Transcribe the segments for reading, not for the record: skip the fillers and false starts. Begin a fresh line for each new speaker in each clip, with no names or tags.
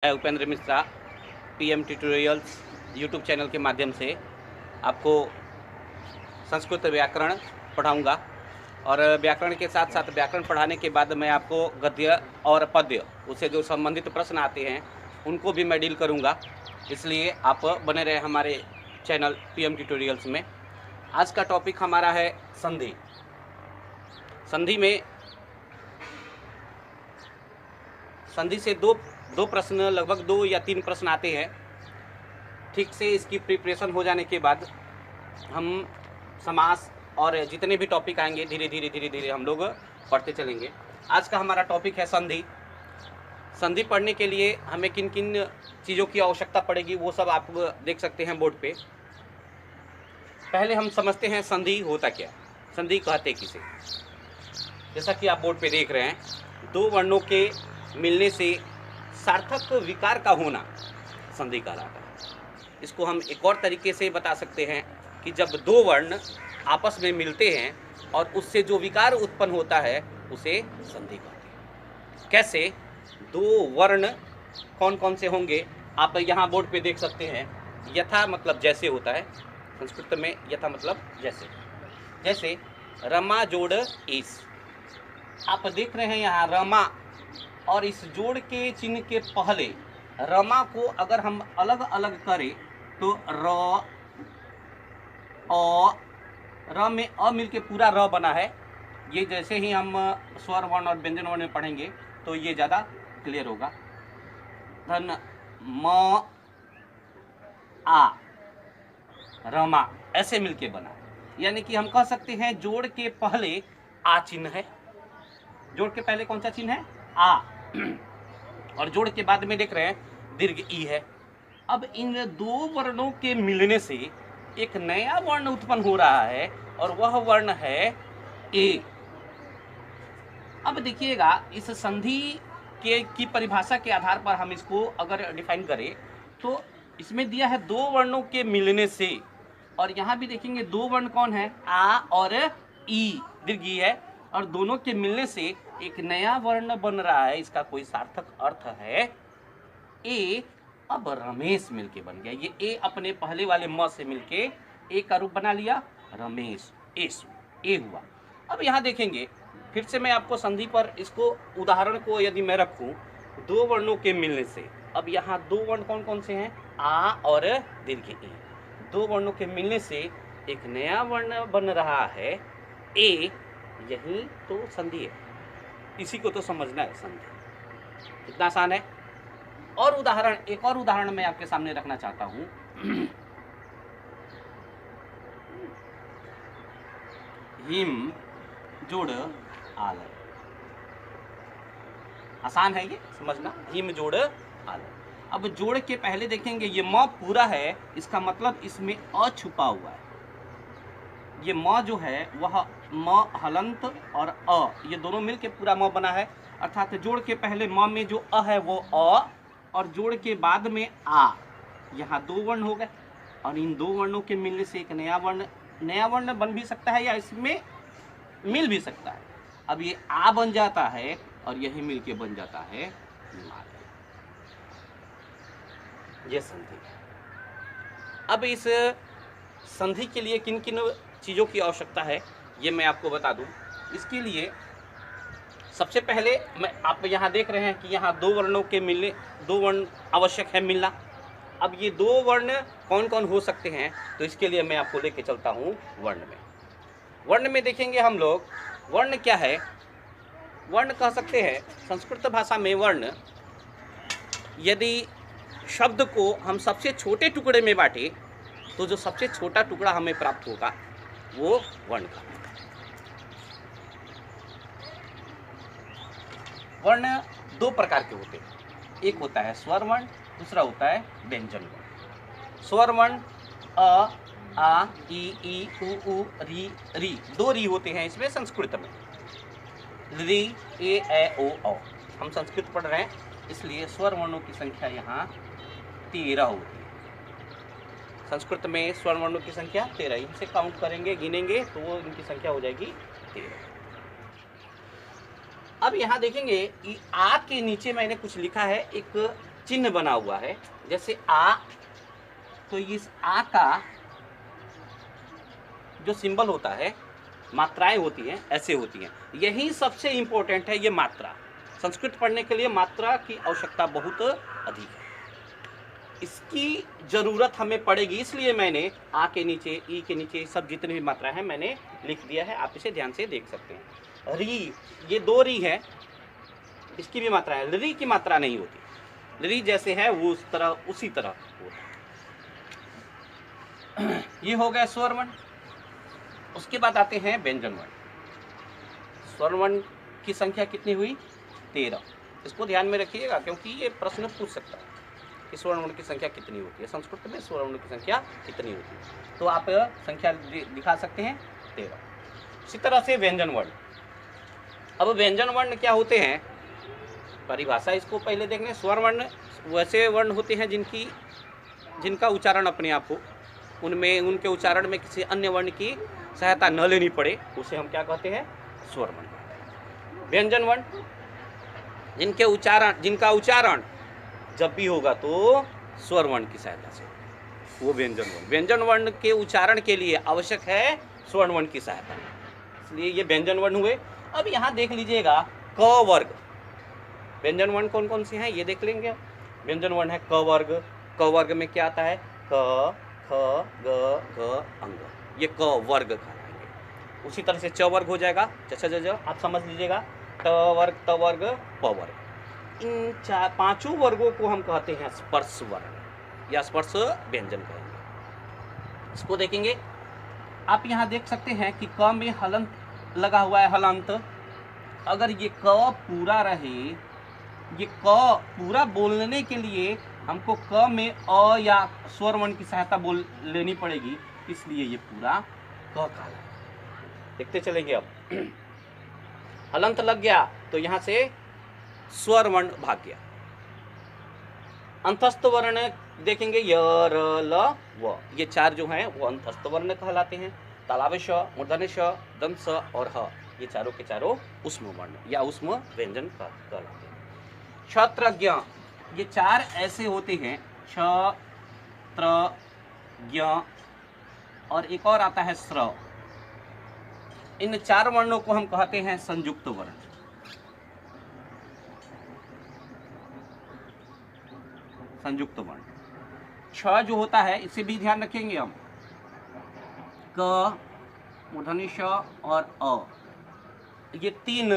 मैं Upendra Mishra PM tutorials YouTube channel के माध्यम से आपको संस्कृत व्याकरण पढ़ाऊंगा और व्याकरण के साथ साथ व्याकरण पढ़ाने के बाद मैं आपको गद्य और पद्य उससे जो संबंधित प्रश्न आते हैं उनको भी मैं डील करूंगा। इसलिए आप बने रहे हमारे चैनल पीएम ट्यूटोरियल्स में। आज का टॉपिक हमारा है संधि। संधि से दो प्रश्न, लगभग 2 या 3 प्रश्न आते हैं। ठीक से इसकी प्रिपरेशन हो जाने के बाद हम समास और जितने भी टॉपिक आएंगे धीरे धीरे हम लोग पढ़ते चलेंगे। आज का हमारा टॉपिक है संधि। संधि पढ़ने के लिए हमें किन किन चीज़ों की आवश्यकता पड़ेगी वो सब आप देख सकते हैं बोर्ड पे। पहले हम समझते हैं संधि होता क्या, संधि कहते किसे। जैसा कि आप बोर्ड पे देख रहे हैं, दो वर्णों के मिलने से सार्थक विकार का होना संधि कहलाता है। इसको हम एक और तरीके से बता सकते हैं कि जब दो वर्ण आपस में मिलते हैं और उससे जो विकार उत्पन्न होता है उसे संधि कहते हैं। कैसे? दो वर्ण कौन कौन से होंगे आप यहाँ बोर्ड पे देख सकते हैं। यथा मतलब जैसे होता है, संस्कृत में यथा मतलब जैसे। जैसे रमा जोड़ ईस, आप देख रहे हैं यहाँ रमा, और इस जोड़ के चिन्ह के पहले रमा को अगर हम अलग अलग करें तो र र में अ मिलके पूरा र बना है। ये जैसे ही हम स्वर वर्ण और व्यंजन वर्ण में पढ़ेंगे तो ये ज़्यादा क्लियर होगा। धन म आ रमा ऐसे मिलके बना, यानी कि हम कह सकते हैं जोड़ के पहले आ चिन्ह है। जोड़ के पहले कौन सा चिन्ह है? आ। और जोड़ के बाद में देख रहे हैं दीर्घ ई है। अब इन दो वर्णों के मिलने से एक नया वर्ण उत्पन्न हो रहा है और वह वर्ण है ए। अब देखिएगा, इस संधि की परिभाषा के आधार पर हम इसको अगर डिफाइन करें तो इसमें दिया है दो वर्णों के मिलने से, और यहाँ भी देखेंगे दो वर्ण कौन है? आ और ई, दीर्घ ई है, और दोनों के मिलने से एक नया वर्ण बन रहा है। इसका कोई सार्थक अर्थ है ए। अब रमेश मिलके बन गया। ये ए अपने पहले वाले म से मिलके ए का रूप बना लिया, रमेश, ए हुआ। अब यहाँ देखेंगे, फिर से मैं आपको संधि पर इसको उदाहरण को यदि मैं रखूं, दो वर्णों के मिलने से, अब यहाँ दो वर्ण कौन कौन से हैं? आ और दीर्घ ए। दो वर्णों के मिलने से एक नया वर्ण बन रहा है ए, यही तो संधि है। इसी को तो समझना है संधि। इतना आसान है। और उदाहरण, एक और उदाहरण मैं आपके सामने रखना चाहता हूं। हिम जोड़ आल, आसान है ये समझना, हिम जोड़ आल। अब जोड़ के पहले देखेंगे ये म पूरा है, इसका मतलब इसमें अ छुपा हुआ है। ये म जो है वह म हलंत और अ, ये दोनों मिलके पूरा म बना है। अर्थात जोड़ के पहले म में जो अ है वो अ, और जोड़ के बाद में आ, यहाँ दो वर्ण हो गए, और इन दो वर्णों के मिलने से एक नया वर्ण बन भी सकता है या इसमें मिल भी सकता है। अब ये आ बन जाता है और यही मिलके बन जाता है माल। ये संधि। अब इस संधि के लिए किन किन चीज़ों की आवश्यकता है ये मैं आपको बता दूं। इसके लिए सबसे पहले आप यहाँ देख रहे हैं कि यहाँ दो वर्णों के मिलने, दो वर्ण आवश्यक है मिलना। अब ये दो वर्ण कौन कौन हो सकते हैं, तो इसके लिए मैं आपको लेके चलता हूँ वर्ण में। वर्ण में देखेंगे हम लोग, वर्ण क्या है? वर्ण कह सकते हैं संस्कृत भाषा में वर्ण, यदि शब्द को हम सबसे छोटे टुकड़े में बांटे तो जो सबसे छोटा टुकड़ा हमें प्राप्त होगा वो वर्ण का। वर्ण दो प्रकार के होते हैं, एक होता है स्वर वर्ण, दूसरा होता है व्यंजन वर्ण। स्वर वर्ण अ, आ, ई, उ, री, दो री होते हैं इसमें संस्कृत में। री, ए, ओ, औ। हम संस्कृत पढ़ रहे हैं इसलिए स्वर वर्णों की संख्या यहाँ 13 होती है। संस्कृत में स्वर वर्णों की संख्या 13, इनसे काउंट करेंगे, गिनेंगे तो वो इनकी संख्या हो जाएगी 13। अब यहाँ देखेंगे कि आ के नीचे मैंने कुछ लिखा है, एक चिन्ह बना हुआ है, जैसे आ, तो इस आ का जो सिंबल होता है, मात्राएं होती हैं, ऐसे होती हैं। यही सबसे इम्पोर्टेंट है, ये मात्रा। संस्कृत पढ़ने के लिए मात्रा की आवश्यकता बहुत अधिक है, इसकी ज़रूरत हमें पड़ेगी, इसलिए मैंने आ के नीचे, ई के नीचे सब जितनी भी मात्रा है मैंने लिख दिया है। आप इसे ध्यान से देख सकते हैं। री, ये 2 री है, इसकी भी मात्रा है। री की मात्रा नहीं होती, री जैसे है वो उस तरह, उसी तरह होता है। ये हो गया स्वर वर्ण। उसके बाद आते हैं व्यंजन वर्ण। स्वर वर्ण की संख्या कितनी हुई? 13। इसको ध्यान में रखिएगा, क्योंकि ये प्रश्न पूछ सकता है कि स्वर वर्ण की संख्या कितनी होती है, संस्कृत में स्वर वर्ण की संख्या कितनी होती है। तो आप संख्या दिखा सकते हैं 13। इसी तरह से व्यंजन वर्ण। अब व्यंजन वर्ण क्या होते हैं, परिभाषा इसको पहले देखने। स्वर वर्ण वैसे वर्ण होते हैं जिनका उच्चारण अपने आप हो, उनमें उनके उच्चारण में किसी अन्य वर्ण की सहायता न लेनी पड़े, उसे हम क्या कहते हैं? स्वर वर्ण। व्यंजन वर्ण जिनका उच्चारण जब भी होगा तो स्वर वर्ण की सहायता से, वो व्यंजन वर्ण। व्यंजन वर्ण के उच्चारण के लिए आवश्यक है स्वर वर्ण की सहायता, इसलिए ये व्यंजन वर्ण हुए। अब यहाँ देख लीजिएगा क वर्ग। व्यंजन वर्ण कौन कौन से हैं ये देख लेंगे। व्यंजन वर्ण है क वर्ग। क वर्ग में क्या आता है? क, ख, ग, घ, अंग, ये क वर्ग कहलाएंगे। उसी तरह से च वर्ग हो जाएगा। च आप समझ लीजिएगा, त वर्ग, प वर्ग। इन 5 वर्गों को हम कहते हैं स्पर्श वर्ण या स्पर्श व्यंजन कहेंगे। इसको देखेंगे, आप यहाँ देख सकते हैं कि क में हलंत लगा हुआ है, हलंत। अगर ये क पूरा रहे, ये क पूरा बोलने के लिए हमको क में अ या स्वर वर्ण की सहायता बोल लेनी पड़ेगी, इसलिए ये पूरा क कहलाएगा। देखते चलेंगे। अब हलंत लग गया तो यहाँ से स्वर वर्ण भाग गया। अंतस्थ वर्ण देखेंगे, य, र, ल, व, ये 4 जो हैं वो अंतस्थ वर्ण कहलाते हैं। तालव्य श, मूर्धन्य श, दंत स और ह, ये चारों के चारों ऊष्म वर्ण या ऊष्म व्यंजन कहलाते हैं। क्षत्रज्ञ, ये 4 ऐसे होते हैं, क्ष, त्र, ज्ञ और एक और आता है स्र। इन 4 वर्णों को हम कहते हैं संयुक्त वर्ण। संयुक्त वर्ण। छ जो होता है, इसे भी ध्यान रखेंगे हम। क, मूर्धन्य ष और अ, ये 3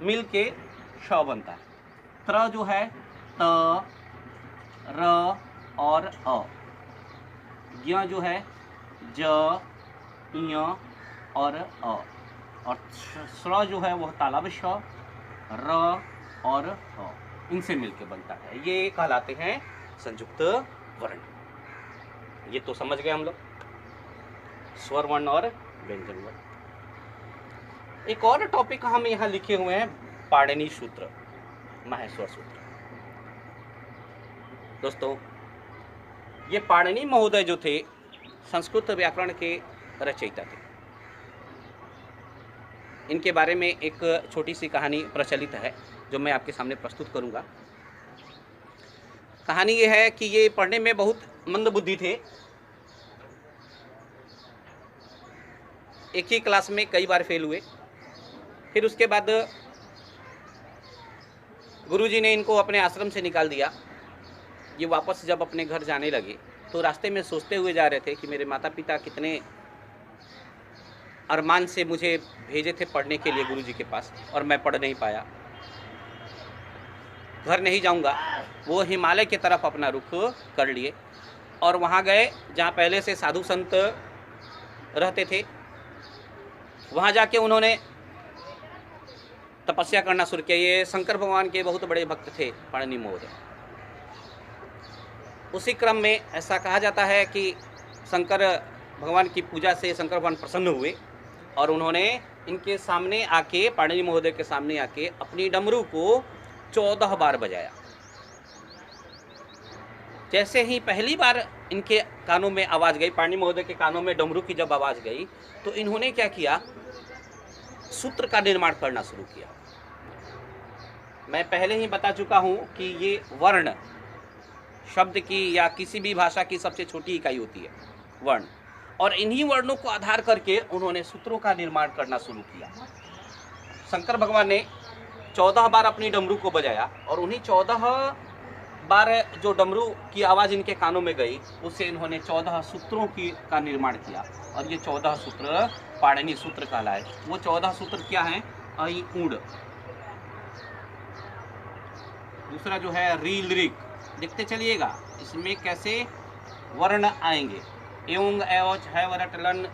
मिलके श बनता है। त्र जो है त, र और अ। ज्ञ जो है ज, ञ और अ। और स्र जो है वह तालव्य श, र और ह, इनसे मिलके बनता है। ये कहलाते हैं संयुक्त वर्ण। ये तो समझ गए हम लोग, स्वर वर्ण और व्यंजन वर्ण। एक और टॉपिक हम यहाँ लिखे हुए हैं, पाणिनि सूत्र, माहेश्वर सूत्र। दोस्तों, ये पाणिनि महोदय जो थे संस्कृत व्याकरण के रचयिता थे। इनके बारे में एक छोटी सी कहानी प्रचलित है जो मैं आपके सामने प्रस्तुत करूंगा। कहानी ये है कि ये पढ़ने में बहुत मंदबुद्धि थे। एक ही क्लास में कई बार फेल हुए। फिर उसके बाद गुरुजी ने इनको अपने आश्रम से निकाल दिया। ये वापस जब अपने घर जाने लगे तो रास्ते में सोचते हुए जा रहे थे कि मेरे माता पिता कितने अरमान से मुझे भेजे थे पढ़ने के लिए गुरुजी के पास, और मैं पढ़ नहीं पाया। घर नहीं जाऊंगा। वो हिमालय की तरफ अपना रुख कर लिए और वहाँ गए जहाँ पहले से साधु संत रहते थे। वहाँ जाके उन्होंने तपस्या करना शुरू किया। ये शंकर भगवान के बहुत बड़े भक्त थे पाणिनि महोदय। उसी क्रम में ऐसा कहा जाता है कि शंकर भगवान की पूजा से शंकर भगवान प्रसन्न हुए और उन्होंने इनके सामने आके, पाणिनि महोदय के सामने आके अपनी डमरू को 14 बार बजाया। जैसे ही पहली बार इनके कानों में आवाज़ गई, पाणिनि महोदय के कानों में डमरू की जब आवाज़ गई तो इन्होंने क्या किया, सूत्र का निर्माण करना शुरू किया। मैं पहले ही बता चुका हूँ कि ये वर्ण शब्द की या किसी भी भाषा की सबसे छोटी इकाई होती है, वर्ण। और इन्हीं वर्णों को आधार करके उन्होंने सूत्रों का निर्माण करना शुरू किया। शंकर भगवान ने 14 बार अपनी डमरू को बजाया और उन्हीं 14 बार जो डमरू की आवाज़ इनके कानों में गई, उससे इन्होंने 14 सूत्रों का निर्माण किया। और ये 14 सूत्र पाणिनि सूत्र कहलाए। वो 14 सूत्र क्या हैं? ऐ ऊड़, दूसरा जो है री लिरिक, देखते चलिएगा इसमें कैसे वर्ण आएंगे, एवं एवच है वरट लन,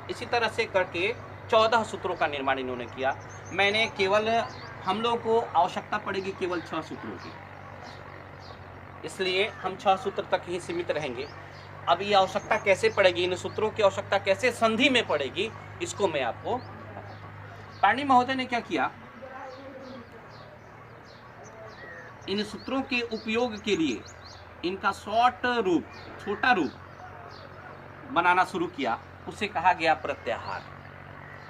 इसी तरह से करके 14 सूत्रों का निर्माण इन्होंने किया। मैंने केवल, हम लोगों को आवश्यकता पड़ेगी केवल 6 सूत्रों की, इसलिए हम 6 सूत्र तक ही सीमित रहेंगे। अब ये आवश्यकता कैसे पड़ेगी, इन सूत्रों की आवश्यकता कैसे संधि में पड़ेगी, इसको मैं आपको, पाणिनि महोदय ने क्या किया, इन सूत्रों के उपयोग के लिए इनका शॉर्ट रूप, छोटा रूप बनाना शुरू किया, उसे कहा गया प्रत्याहार।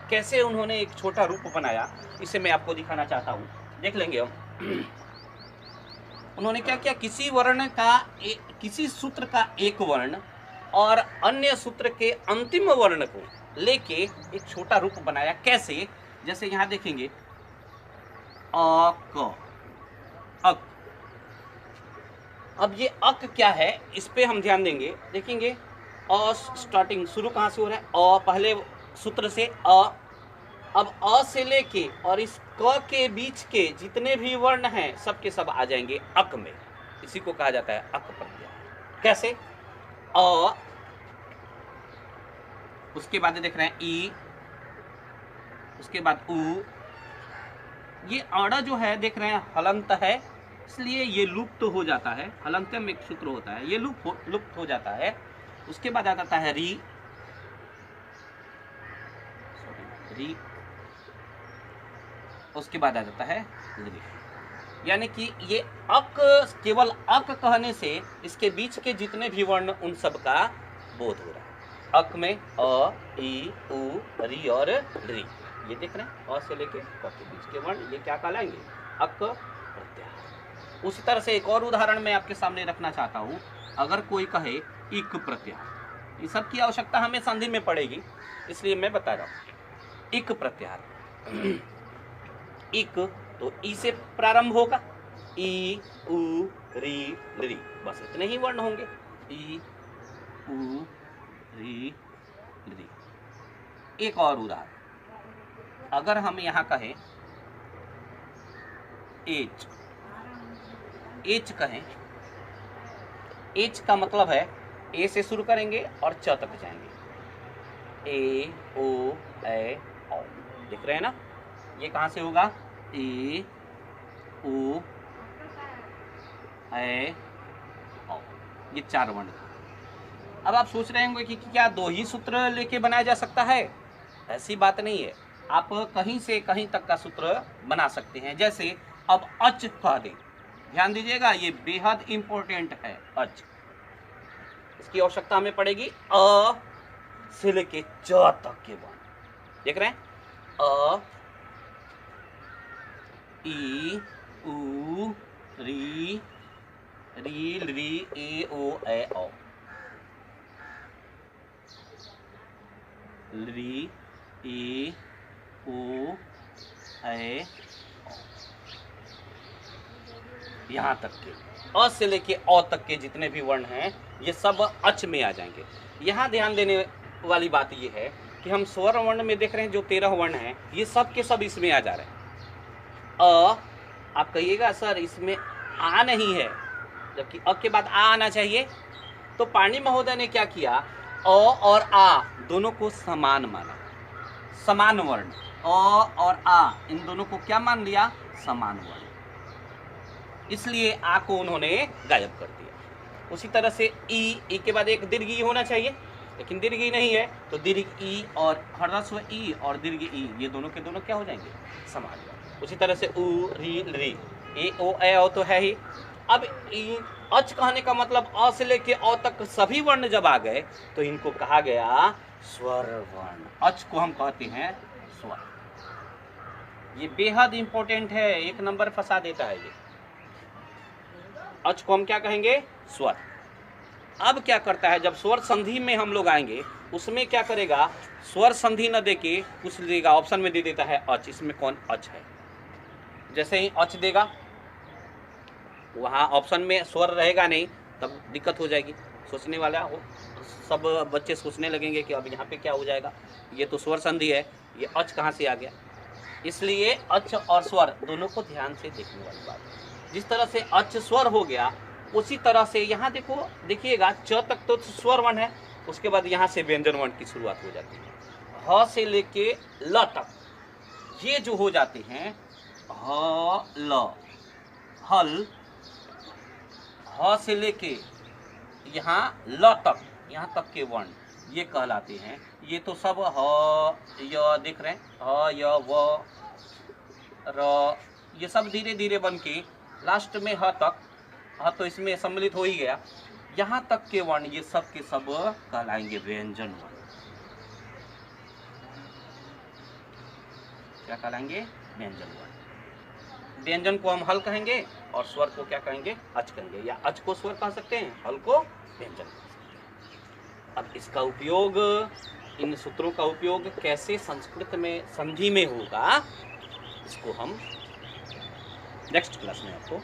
कैसे उन्होंने एक छोटा रूप बनाया, इसे मैं आपको दिखाना चाहता हूँ, देख लेंगे हम। उन्होंने क्या किया, किसी वर्ण का किसी सूत्र का एक वर्ण और अन्य सूत्र के अंतिम वर्ण को लेके एक छोटा रूप बनाया। कैसे? जैसे यहाँ देखेंगे अ क, अक। अब ये अक क्या है, इस पे हम ध्यान देंगे, देखेंगे अ स्टार्टिंग, शुरू कहाँ से हो रहा है, अ पहले सूत्र से अ। अब अ से लेके और इस क के बीच के जितने भी वर्ण हैं सब के सब आ जाएंगे अक में। इसी को कहा जाता है अक प्रत्यय। कैसे? अ, उसके बाद देख रहे हैं ई, उसके बाद उ। ये अड़ा जो है देख रहे हैं हलंत है, इसलिए ये लुप्त हो जाता है। हलंतम एक सूत्र होता है, ये लुप्त हो जाता है। उसके बाद आ जाता है री, री, उसके बाद आ जाता है री। यानी कि ये अक, केवल अक कहने से इसके बीच के जितने भी वर्ण उन सब का बोध हो रहा है। अक में अ, ई, उ, री और री, ये देख रहे हैं, अ से लेके क के बीच के वर्ण, ये क्या कहलाएंगे? अक प्रत्याहार। उसी तरह से एक और उदाहरण मैं आपके सामने रखना चाहता हूँ। अगर कोई कहे इक प्रत्याहार, ये सब की आवश्यकता हमें संधि में पड़ेगी, इसलिए मैं बता रहा हूँ। इक प्रत्याहार, इक तो ई से प्रारंभ होगा, ई, उ, री, ली, बस इतने ही वर्ण होंगे, ई, उ, री, ली। एक और उदाहरण, अगर हम यहाँ कहें एच, एच कहें, एच का मतलब है ए से शुरू करेंगे और च तक जाएंगे, ए, ओ, ए, औ। दिख रहे हैं ना, ये कहाँ से होगा? ए, ओ, ए, औ, ये 4 वर्ण। अब आप सोच रहे होंगे कि क्या 2 ही सूत्र लेके बनाया जा सकता है? ऐसी बात नहीं है, आप कहीं से कहीं तक का सूत्र बना सकते हैं। जैसे अब अच कह दें, ध्यान दीजिएगा, ये बेहद इंपॉर्टेंट है। अच, इसकी आवश्यकता हमें पड़ेगी अ से लेके च तक के वर्ण। देख रहे हैं, अ, ई, उ, री, री, ली, ए, ओ, ए, औ, री, ए, ओ, ए, यहाँ तक के, अ से लेके औ तक के जितने भी वर्ण हैं ये सब अच में आ जाएंगे। यहाँ ध्यान देने वाली बात ये है कि हम स्वर वर्ण में देख रहे हैं जो 13 वर्ण हैं, ये सब के सब इसमें आ जा रहे हैं। अ, आप कहिएगा सर इसमें आ नहीं है, जबकि अ के बाद आ आना चाहिए। तो पाणिनि महोदय ने क्या किया, अ और आ दोनों को समान माना, समान वर्ण। अ और आ इन दोनों को क्या मान लिया? समान वर्ण। इसलिए आ को उन्होंने गायब कर दिया। उसी तरह से ई के बाद एक दीर्घ ई होना चाहिए, लेकिन दीर्घ ई नहीं है, तो दीर्घ ई और ह्रस्व ई और दीर्घ ई ये दोनों के दोनों क्या हो जाएंगे? समान। उसी तरह से उ, री, री, ए, ओ, ए, औ तो है ही। अब अच कहने का मतलब अ से लेके औ तक सभी वर्ण जब आ गए तो इनको कहा गया स्वर वर्ण। अच को हम कहते हैं स्वर। ये बेहद इंपॉर्टेंट है, एक नंबर फंसा देता है ये। अच को हम क्या कहेंगे? स्वर। अब क्या करता है, जब स्वर संधि में हम लोग आएंगे उसमें क्या करेगा, स्वर संधि न देके कुछ देगा, ऑप्शन में दे देता है अच। इसमें कौन अच है? जैसे ही अच देगा, वहाँ ऑप्शन में स्वर रहेगा नहीं, तब दिक्कत हो जाएगी। सोचने वाला हो, सब बच्चे सोचने लगेंगे कि अब यहाँ पे क्या हो जाएगा, ये तो स्वर संधि है, ये अच कहाँ से आ गया। इसलिए अच और स्वर दोनों को ध्यान से देखने वाली बात है। जिस तरह से अच स्वर हो गया, उसी तरह से यहाँ देखो, देखिएगा च तक तो स्वर वर्ण है, उसके बाद यहाँ से व्यंजन वर्ण की शुरुआत हो जाती है। ह से लेके ल तक ये जो हो जाते हैं, ह ल, हल, ह से लेके यहाँ ल तक, यहाँ तक के वर्ण ये कहलाते हैं। ये तो सब ह य देख रहे हैं, ह य व र, ये सब धीरे धीरे बन के लास्ट में ह तक, ह तो इसमें सम्मिलित हो ही गया, यहाँ तक के वर्ण ये सब के सब कहलाएंगे व्यंजन वर्ण। क्या कहलाएंगे? व्यंजन वर्ण। व्यंजन को हम हल कहेंगे और स्वर को क्या कहेंगे? अच कहेंगे, या अच को स्वर कह सकते हैं, हल को व्यंजन कह सकते हैं। अब इसका उपयोग, इन सूत्रों का उपयोग कैसे संस्कृत में संधि में होगा, इसको हम नेक्स्ट क्लास में आपको